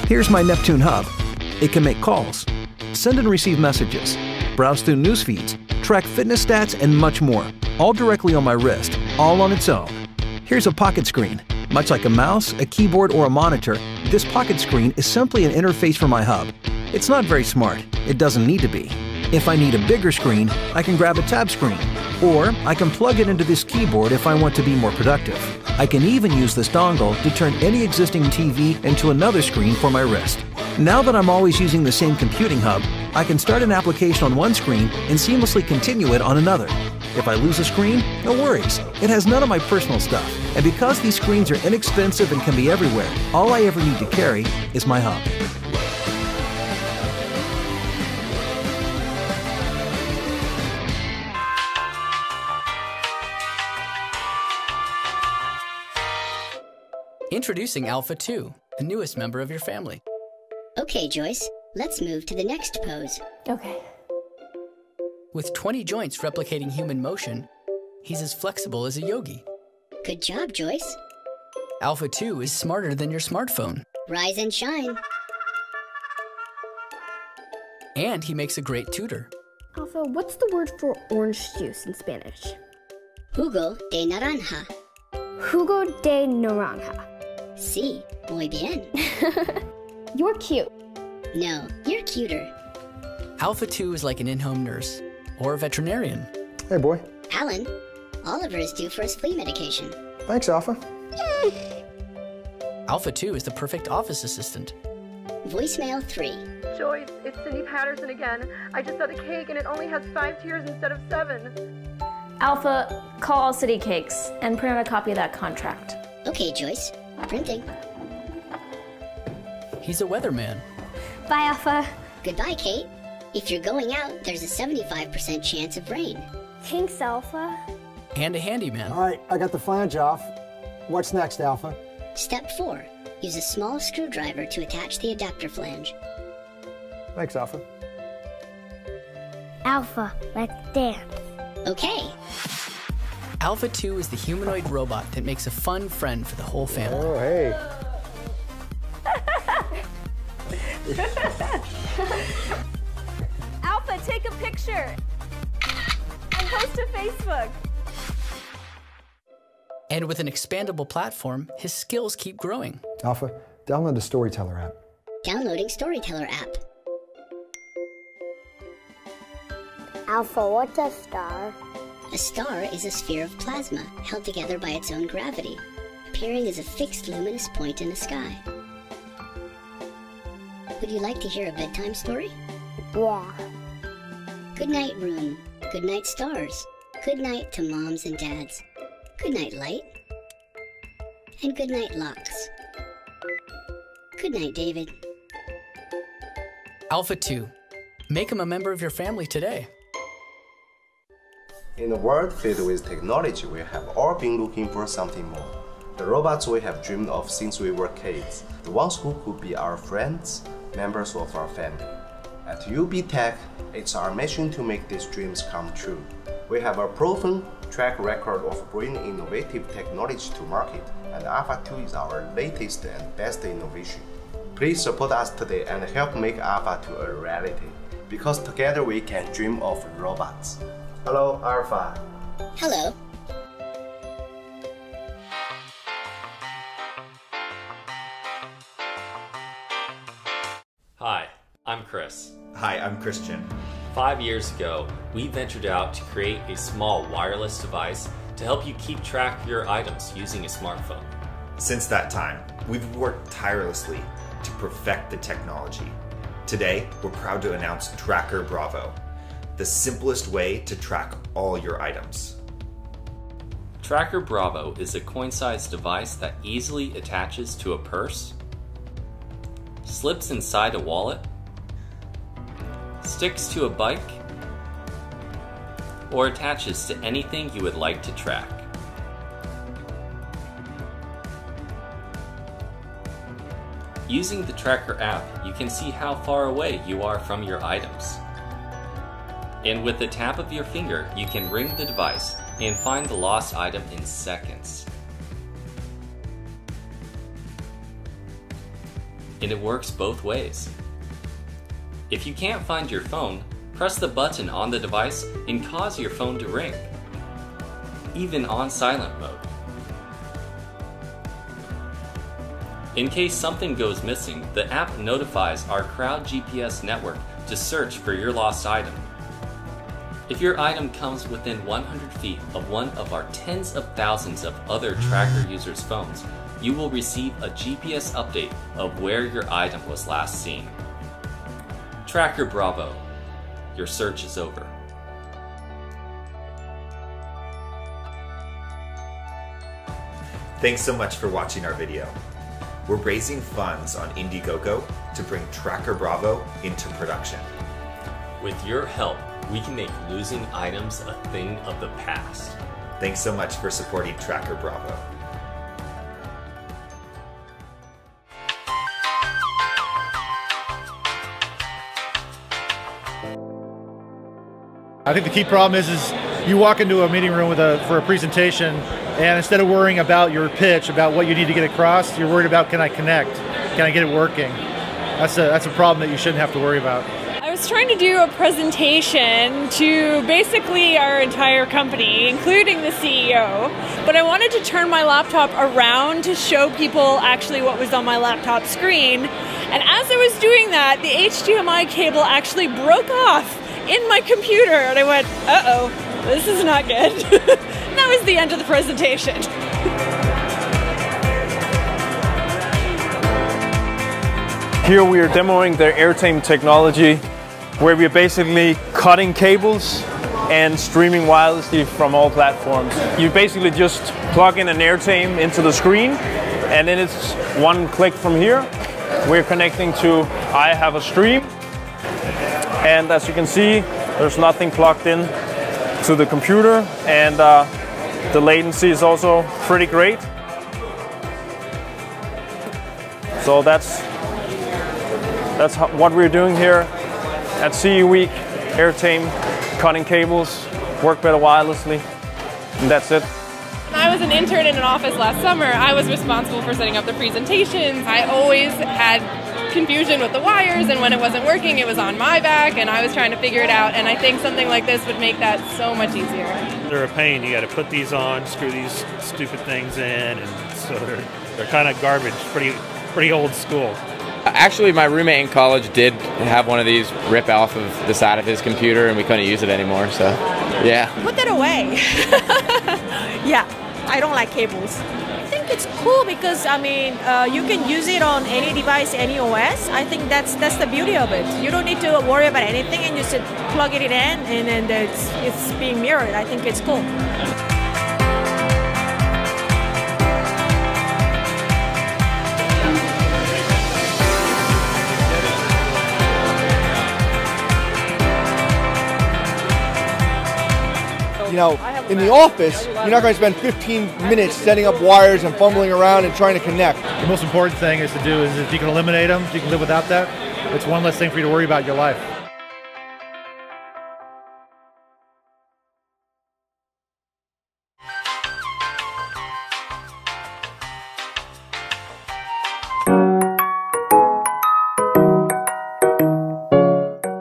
Here's my Neptune Hub. It can make calls, send and receive messages, browse through news feeds, track fitness stats, and much more, all directly on my wrist, all on its own. Here's a pocket screen. Much like a mouse, a keyboard, or a monitor, this pocket screen is simply an interface for my hub. It's not very smart. It doesn't need to be. If I need a bigger screen, I can grab a tab screen, or I can plug it into this keyboard if I want to be more productive. I can even use this dongle to turn any existing TV into another screen for my wrist. Now that I'm always using the same computing hub, I can start an application on one screen and seamlessly continue it on another. If I lose a screen, no worries. It has none of my personal stuff. And because these screens are inexpensive and can be everywhere, all I ever need to carry is my hub. Introducing Alpha 2, the newest member of your family. Okay, Joyce, let's move to the next pose. Okay. With 20 joints replicating human motion, he's as flexible as a yogi. Good job, Joyce. Alpha 2 is smarter than your smartphone. Rise and shine. And he makes a great tutor. Alpha, what's the word for orange juice in Spanish? Jugo de naranja. Jugo de naranja. Sí, muy bien. You're cute. No, you're cuter. Alpha 2 is like an in-home nurse or a veterinarian. Hey, boy. Alan, Oliver is due for his flea medication. Thanks, Alpha. Alpha 2 is the perfect office assistant. Voicemail 3. Joyce, it's Cindy Patterson again. I just saw the cake and it only has 5 tiers instead of 7. Alpha, call All City Cakes and print out a copy of that contract. Okay, Joyce. Printing. He's a weatherman. Bye, Alpha. Goodbye, Kate. If you're going out, there's a 75% chance of rain. Thanks, Alpha. And a handyman. All right, I got the flange off. What's next, Alpha? Step 4. Use a small screwdriver to attach the adapter flange. Thanks, Alpha. Alpha, let's dance. Okay. Alpha 2 is the humanoid robot that makes a fun friend for the whole family. Oh, hey. Alpha, take a picture and post to Facebook. And with an expandable platform, his skills keep growing. Alpha, download the Storyteller app. Downloading Storyteller app. Alpha, what's a star? A star is a sphere of plasma held together by its own gravity, appearing as a fixed luminous point in the sky. Would you like to hear a bedtime story? Yeah. Good night, room. Good night, stars. Good night to moms and dads. Good night, light. And good night, locks. Good night, David. Alpha 2. Make him a member of your family today. In a world filled with technology, we have all been looking for something more. The robots we have dreamed of since we were kids, the ones who could be our friends, members of our family. At UB Tech, it's our mission to make these dreams come true. We have a proven track record of bringing innovative technology to market, and Alpha 2 is our latest and best innovation. Please support us today and help make Alpha 2 a reality, because together we can dream of robots. Hello, Alpha. Hello. Hi, I'm Chris. Hi, I'm Christian. 5 years ago, we ventured out to create a small wireless device to help you keep track of your items using a smartphone. Since that time, we've worked tirelessly to perfect the technology. Today, we're proud to announce Tracker Bravo, the simplest way to track all your items. Tracker Bravo is a coin-sized device that easily attaches to a purse, slips inside a wallet, sticks to a bike, or attaches to anything you would like to track. Using the Tracker app, you can see how far away you are from your items. And with the tap of your finger, you can ring the device and find the lost item in seconds. and it works both ways. If you can't find your phone, press the button on the device and cause your phone to ring, even on silent mode. In case something goes missing, the app notifies our crowd GPS network to search for your lost item. If your item comes within 100 feet of one of our tens of thousands of other tracker users' phones, you will receive a GPS update of where your item was last seen. Tracker Bravo. Your search is over. Thanks so much for watching our video. We're raising funds on Indiegogo to bring Tracker Bravo into production. With your help, we can make losing items a thing of the past. Thanks so much for supporting Tracker Bravo. I think the key problem is you walk into a meeting room for a presentation, and instead of worrying about your pitch, about what you need to get across, you're worried about, can I connect? Can I get it working? That's a problem that you shouldn't have to worry about. I was trying to do a presentation to basically our entire company, including the CEO, but I wanted to turn my laptop around to show people actually what was on my laptop screen. And as I was doing that, the HDMI cable actually broke off in my computer, and I went, uh-oh, this is not good. And that was the end of the presentation. Here we are demoing the AirTame technology, where we're basically cutting cables and streaming wirelessly from all platforms. You basically just plug in an AirTame into the screen, and then it's one click from here. We're connecting to I Have a Stream. And as you can see, there's nothing plugged in to the computer, and the latency is also pretty great. So that's what we're doing here at CE Week. AirTame, cutting cables, work better wirelessly, and that's it. When I was an intern in an office last summer, I was responsible for setting up the presentations. I always had confusion with the wires, and when it wasn't working, it was on my back, and I was trying to figure it out, and I think something like this would make that so much easier. They're a pain. You got to put these on, screw these stupid things in, and so they're kind of garbage, pretty old school. Actually, my roommate in college did have one of these rip off of the side of his computer, and we couldn't use it anymore, so yeah. Put that away. Yeah, I don't like cables. I think it's cool because, I mean, you can use it on any device, any OS. I think that's the beauty of it. You don't need to worry about anything, and you just plug it in, and then it's being mirrored. I think it's cool. You know, in the office, you're not going to spend 15 minutes setting up wires and fumbling around and trying to connect. The most important thing is to do is if you can eliminate them, if you can live without that, it's one less thing for you to worry about in your life.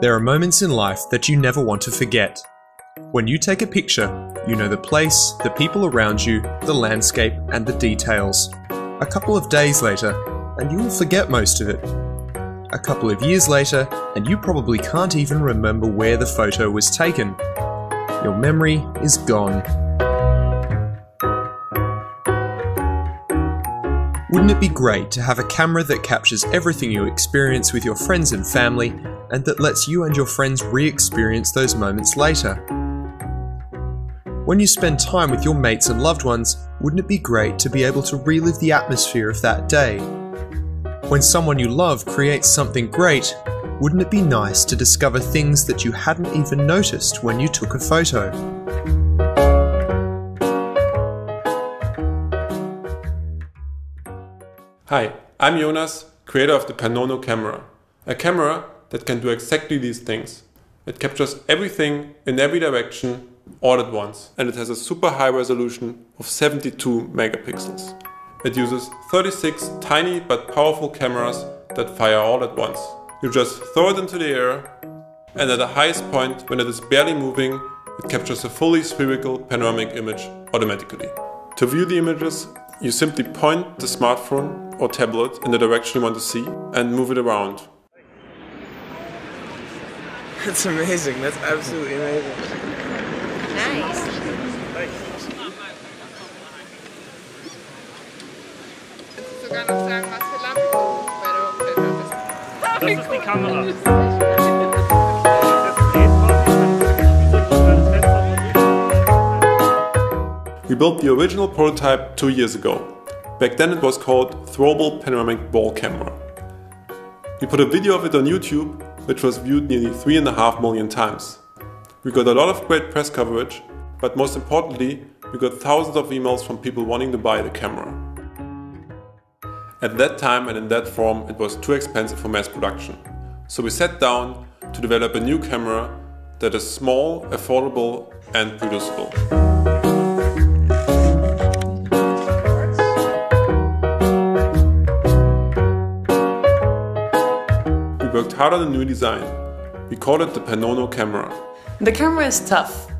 There are moments in life that you never want to forget. When you take a picture, you know the place, the people around you, the landscape, and the details. A couple of days later, and you will forget most of it. A couple of years later, and you probably can't even remember where the photo was taken. Your memory is gone. Wouldn't it be great to have a camera that captures everything you experience with your friends and family, and that lets you and your friends re-experience those moments later? When you spend time with your mates and loved ones, wouldn't it be great to be able to relive the atmosphere of that day? When someone you love creates something great, wouldn't it be nice to discover things that you hadn't even noticed when you took a photo? Hi, I'm Jonas, creator of the Panono camera. A camera that can do exactly these things. It captures everything in every direction all at once, and it has a super high resolution of 72 megapixels. It uses 36 tiny but powerful cameras that fire all at once. You just throw it into the air, and at the highest point, when it is barely moving, it captures a fully spherical panoramic image automatically. To view the images, you simply point the smartphone or tablet in the direction you want to see and move it around. That's amazing, that's absolutely amazing. Nice. Das ist die Kamera. We built the original prototype 2 years ago. Back then it was called Throwable Panoramic Ball Camera. We put a video of it on YouTube, which was viewed nearly 3.5 million times. We got a lot of great press coverage, but most importantly, we got thousands of emails from people wanting to buy the camera. At that time and in that form, it was too expensive for mass production. So we sat down to develop a new camera that is small, affordable and producible. We worked hard on a new design. We called it the Panono camera. The camera is tough,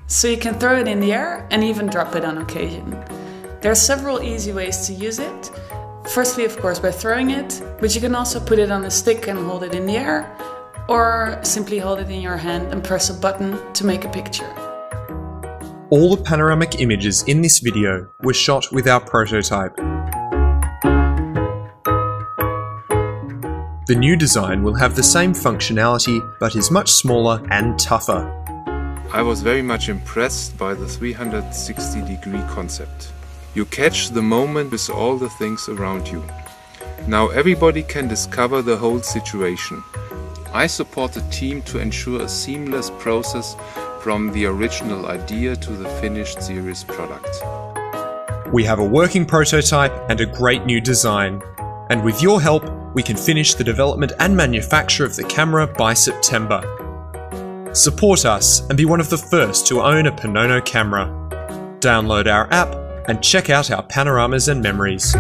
so you can throw it in the air and even drop it on occasion. There are several easy ways to use it. Firstly, of course, by throwing it, but you can also put it on a stick and hold it in the air, or simply hold it in your hand and press a button to make a picture. All the panoramic images in this video were shot with our prototype. The new design will have the same functionality, but is much smaller and tougher. I was very much impressed by the 360-degree concept. You catch the moment with all the things around you. Now everybody can discover the whole situation. I support the team to ensure a seamless process from the original idea to the finished series product. We have a working prototype and a great new design. And with your help, we can finish the development and manufacture of the camera by September. Support us and be one of the first to own a Panono camera. Download our app and check out our panoramas and memories.